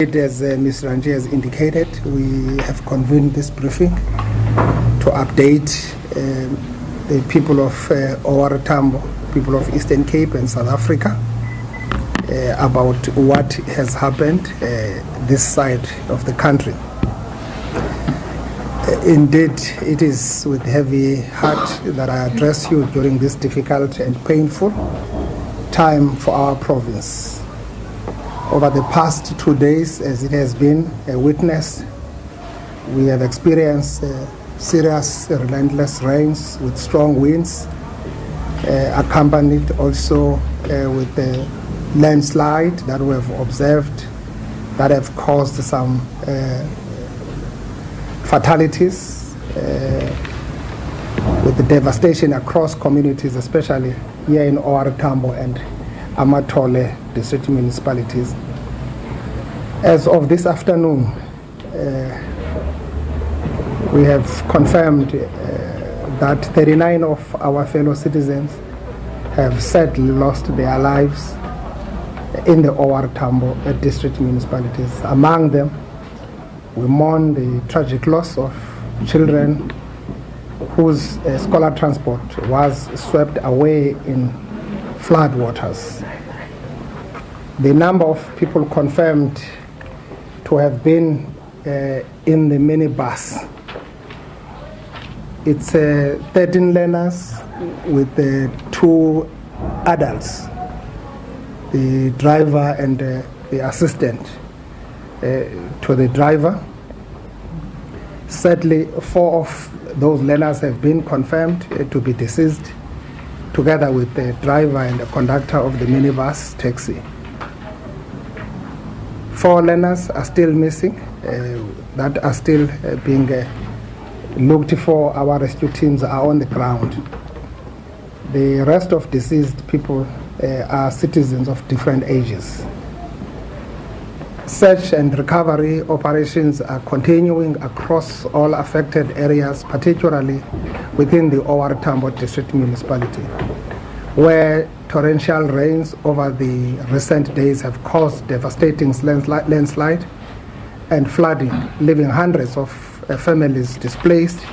As Ms. Ranji has indicated, we have convened this briefing to update the people of OR Tambo, people of Eastern Cape and South Africa about what has happened this side of the country. Indeed, it is with heavy heart that I address you during this difficult and painful time for our province. Over the past 2 days, as it has been witnessed, we have experienced serious, relentless rains with strong winds, accompanied also with the landslide that we have observed that have caused some fatalities, with the devastation across communities, especially here in OR Tambo and Amatole district municipalities. As of this afternoon, we have confirmed that 39 of our fellow citizens have sadly lost their lives in the OR Tambo district municipalities. Among them, we mourn the tragic loss of children whose scholar transport was swept away in flood waters. The number of people confirmed to have been in the minibus, it's 13 learners with 2 adults, the driver and the assistant to the driver. Sadly, 4 of those learners have been confirmed to be deceased, together with the driver and the conductor of the minibus taxi. 4 learners are still missing, that are still being looked for. Our rescue teams are on the ground. The rest of deceased people are citizens of different ages. Search and recovery operations are continuing across all affected areas, particularly within the OR Tambo district municipality, where torrential rains over the recent days have caused devastating landslide and flooding, leaving hundreds of families displaced,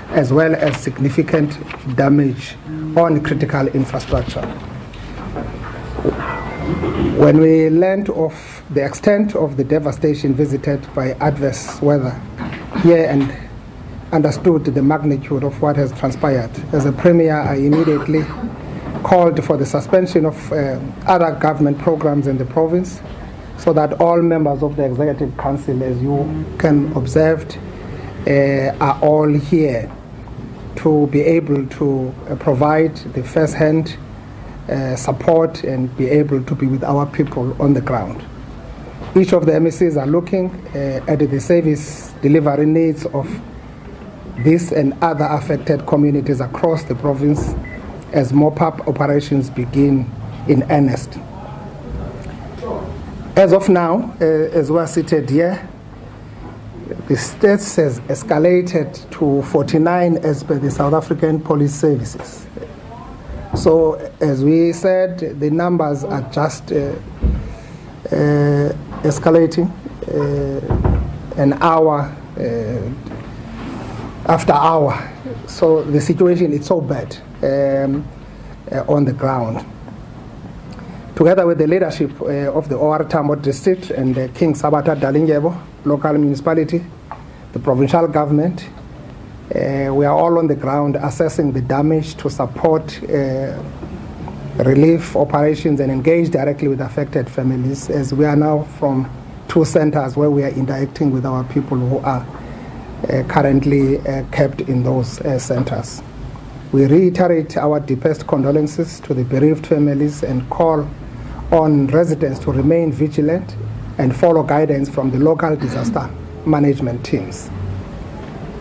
as well as significant damage on critical infrastructure. When we learned of the extent of the devastation visited by adverse weather here and understood the magnitude of what has transpired, as a premier, I immediately called for the suspension of other government programs in the province, so that all members of the Executive Council, as you can observe, are all here to be able to provide the first-hand support and be able to be with our people on the ground. Each of the MECs are looking at the service delivery needs of this and other affected communities across the province as mop-up operations begin in earnest. As of now, as we are seated here, the state has escalated to 49 as per the South African Police Services. So, as we said, the numbers are just escalating an hour after hour. So the situation is so bad on the ground. Together with the leadership of the OR Tambo district and the King Sabata Dalindyebo local municipality, the provincial government, we are all on the ground assessing the damage to support relief operations and engage directly with affected families, as we are now from 2 centers where we are interacting with our people who are currently kept in those centers. We reiterate our deepest condolences to the bereaved families and call on residents to remain vigilant and follow guidance from the local disaster management teams.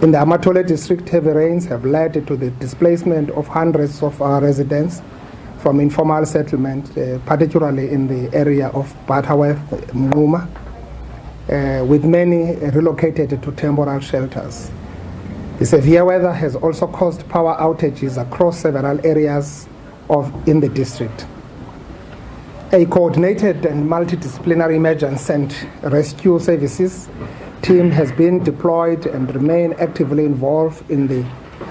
In the Amatole district, heavy rains have led to the displacement of hundreds of our residents from informal settlement, particularly in the area of Butterworth, Mnguma, with many relocated to temporary shelters. The severe weather has also caused power outages across several areas in the district. A coordinated and multidisciplinary emergency and rescue services team has been deployed and remain actively involved in the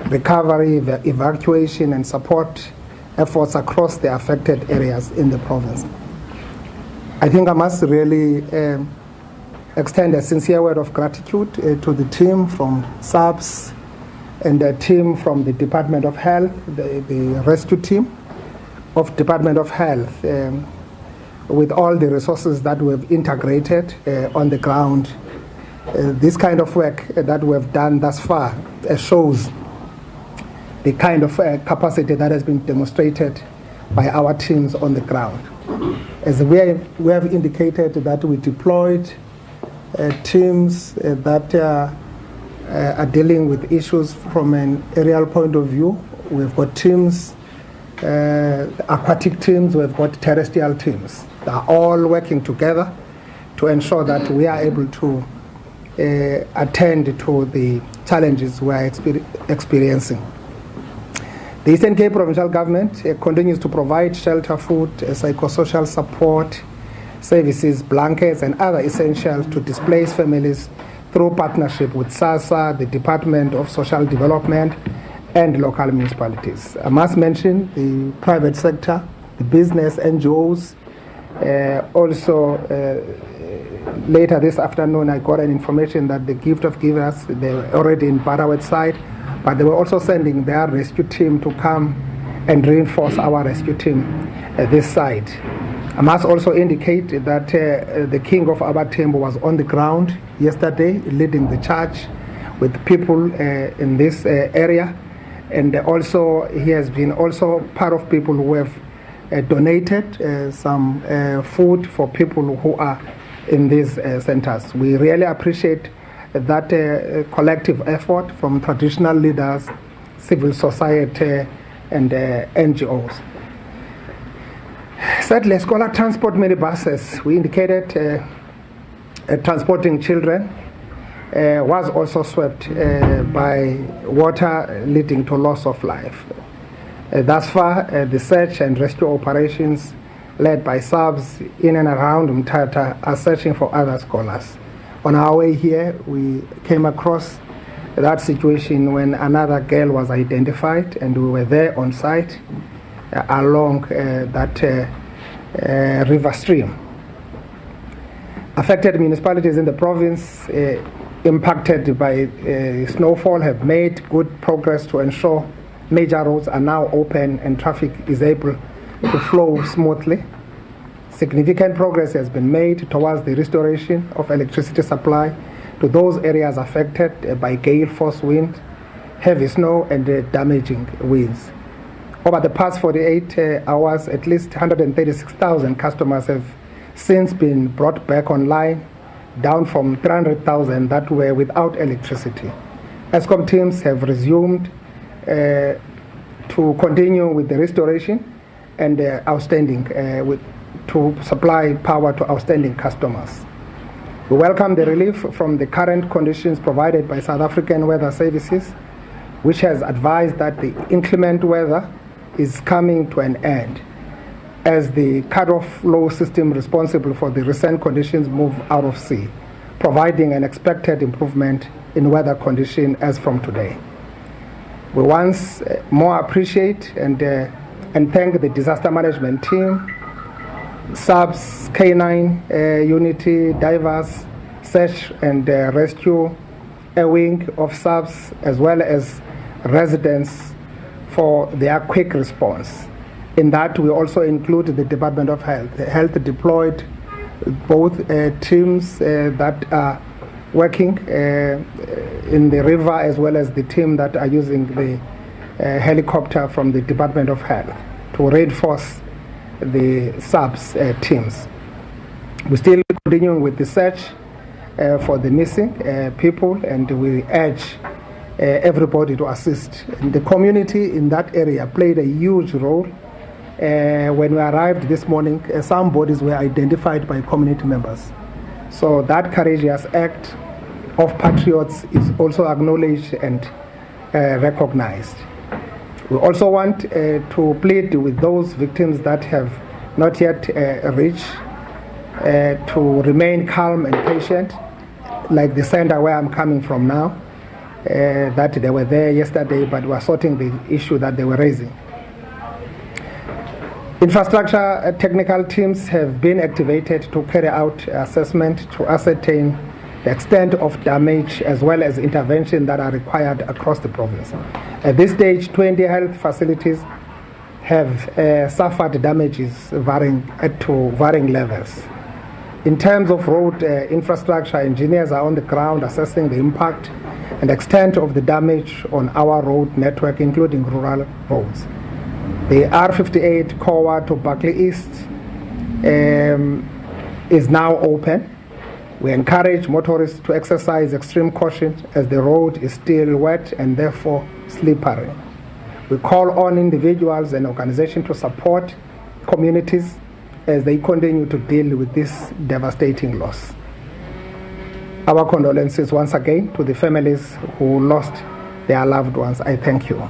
recovery, evacuation and support efforts across the affected areas in the province. I think I must really extend a sincere word of gratitude to the team from SABC and the team from the Department of Health, the rescue team of Department of Health, with all the resources that we've integrated on the ground. This kind of work that we've done thus far shows the kind of capacity that has been demonstrated by our teams on the ground. As we have indicated that we deployed teams that are dealing with issues from an aerial point of view. We've got teams, aquatic teams, we've got terrestrial teams. They are all working together to ensure that we are able to attend to the challenges we are experiencing. The Eastern Cape Provincial Government continues to provide shelter, food, psychosocial support, services, blankets, and other essentials to displaced families through partnership with SASA, the Department of Social Development, and local municipalities. I must mention the private sector, the business, NGOs. Also, later this afternoon, I got an information that the gift of givers, they were already in Barawet side, but they were also sending their rescue team to come and reinforce our rescue team at this side. I must also indicate that the King of OR Tambo was on the ground yesterday, leading the charge with people in this area, and also he has been also part of people who have donated some food for people who are in these centers. We really appreciate that collective effort from traditional leaders, civil society, and NGOs. Sadly, scholar transport minibuses, we indicated transporting children, was also swept by water, leading to loss of life. Thus far, the search and rescue operations led by SABC in and around Mthatha are searching for other scholars. On our way here, we came across that situation when another girl was identified, and we were there on site along that river stream. Affected municipalities in the province impacted by snowfall have made good progress to ensure major roads are now open and traffic is able to flow smoothly. Significant progress has been made towards the restoration of electricity supply to those areas affected by gale force wind, heavy snow, and damaging winds. Over the past 48 hours, at least 136,000 customers have since been brought back online, down from 300,000 that were without electricity. ESCOM teams have resumed to continue with the restoration and to supply power to outstanding customers. We welcome the relief from the current conditions provided by South African Weather Services, which has advised that the inclement weather is coming to an end as the cut-off low system responsible for the recent conditions move out of sea, providing an expected improvement in weather condition as from today. We once more appreciate and thank the disaster management team, SABC, K9, Unity, Divers, Search and Rescue, a wing of SABC, as well as residents for their quick response. In that, we also include the Department of Health. Health deployed both teams that are working in the river, as well as the team that are using the helicopter from the Department of Health to reinforce the SABC teams. We're still continuing with the search for the missing people, and we urge everybody to assist. And the community in that area played a huge role. When we arrived this morning, some bodies were identified by community members. So that courageous act of patriots is also acknowledged and recognized. We also want to plead with those victims that have not yet reached, to remain calm and patient, like the center where I'm coming from now, that they were there yesterday, but were sorting the issue that they were raising. Infrastructure technical teams have been activated to carry out assessment to ascertain the extent of damage as well as intervention that are required across the province. At this stage, 20 health facilities have suffered damages varying levels. In terms of road infrastructure, engineers are on the ground assessing the impact and extent of the damage on our road network, including rural roads. The R58 Kowa to Buckley East is now open. We encourage motorists to exercise extreme caution as the road is still wet and therefore slippery. We call on individuals and organizations to support communities as they continue to deal with this devastating loss. Our condolences once again to the families who lost their loved ones. I thank you.